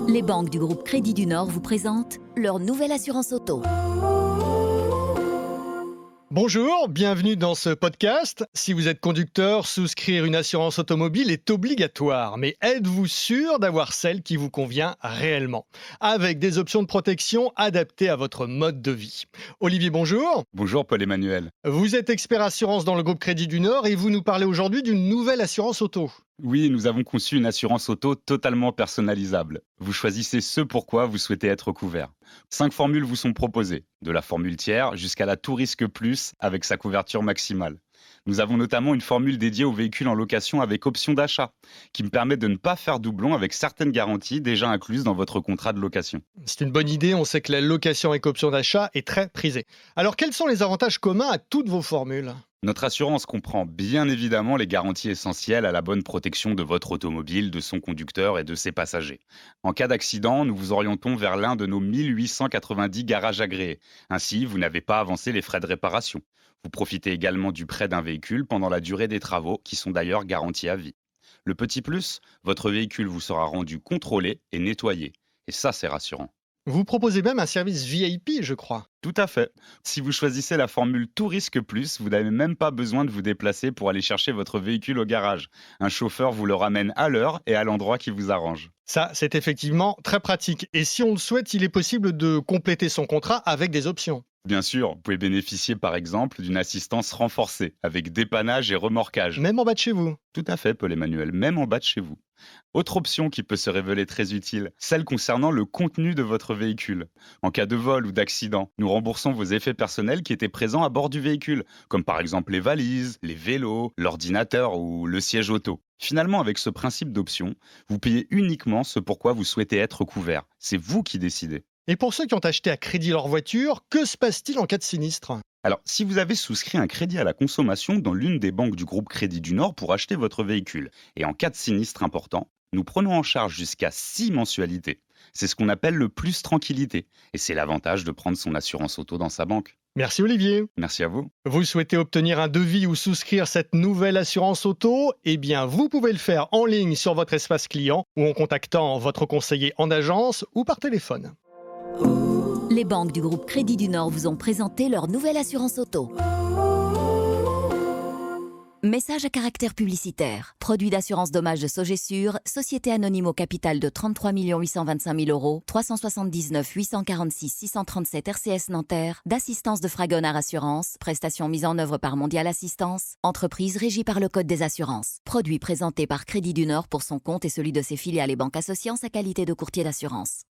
Les banques du groupe Crédit du Nord vous présentent leur nouvelle assurance auto. Bonjour, bienvenue dans ce podcast. Si vous êtes conducteur, souscrire une assurance automobile est obligatoire. Mais êtes-vous sûr d'avoir celle qui vous convient réellement? Avec des options de protection adaptées à votre mode de vie. Olivier, bonjour. Bonjour Paul-Emmanuel. Vous êtes expert assurance dans le groupe Crédit du Nord et vous nous parlez aujourd'hui d'une nouvelle assurance auto. Oui, nous avons conçu une assurance auto totalement personnalisable. Vous choisissez ce pourquoi vous souhaitez être couvert. 5 formules vous sont proposées, de la formule tiers jusqu'à la tout risque plus avec sa couverture maximale. Nous avons notamment une formule dédiée aux véhicules en location avec option d'achat, qui me permet de ne pas faire doublon avec certaines garanties déjà incluses dans votre contrat de location. C'est une bonne idée, on sait que la location avec option d'achat est très prisée. Alors quels sont les avantages communs à toutes vos formules? Notre assurance comprend bien évidemment les garanties essentielles à la bonne protection de votre automobile, de son conducteur et de ses passagers. En cas d'accident, nous vous orientons vers l'un de nos 1890 garages agréés. Ainsi, vous n'avez pas avancé les frais de réparation. Vous profitez également du prêt d'un véhicule pendant la durée des travaux, qui sont d'ailleurs garantis à vie. Le petit plus, votre véhicule vous sera rendu contrôlé et nettoyé. Et ça, c'est rassurant. Vous proposez même un service VIP, je crois. Tout à fait. Si vous choisissez la formule Tout risque plus, vous n'avez même pas besoin de vous déplacer pour aller chercher votre véhicule au garage. Un chauffeur vous le ramène à l'heure et à l'endroit qui vous arrange. Ça, c'est effectivement très pratique. Et si on le souhaite, il est possible de compléter son contrat avec des options. Bien sûr, vous pouvez bénéficier par exemple d'une assistance renforcée avec dépannage et remorquage. Même en bas de chez vous. Tout à fait, Paul-Emmanuel, même en bas de chez vous. Autre option qui peut se révéler très utile, celle concernant le contenu de votre véhicule. En cas de vol ou d'accident, nous remboursons vos effets personnels qui étaient présents à bord du véhicule, comme par exemple les valises, les vélos, l'ordinateur ou le siège auto. Finalement, avec ce principe d'option, vous payez uniquement ce pourquoi vous souhaitez être couvert. C'est vous qui décidez. Et pour ceux qui ont acheté à crédit leur voiture, que se passe-t-il en cas de sinistre? Alors, si vous avez souscrit un crédit à la consommation dans l'une des banques du groupe Crédit du Nord pour acheter votre véhicule, et en cas de sinistre important, nous prenons en charge jusqu'à 6 mensualités. C'est ce qu'on appelle le plus tranquillité, et c'est l'avantage de prendre son assurance auto dans sa banque. Merci Olivier. Merci à vous. Vous souhaitez obtenir un devis ou souscrire cette nouvelle assurance auto? Eh bien, vous pouvez le faire en ligne sur votre espace client ou en contactant votre conseiller en agence ou par téléphone. Les banques du groupe Crédit du Nord vous ont présenté leur nouvelle assurance auto. Message à caractère publicitaire. Produit d'assurance dommage de Sogessure, société anonyme au capital de 33 825 000 €, 379 846 637 RCS Nanterre, d'assistance de Fragonard Assurance, prestation mise en œuvre par Mondial Assistance, entreprise régie par le Code des assurances. Produit présenté par Crédit du Nord pour son compte et celui de ses filiales et banques associant sa qualité de courtier d'assurance.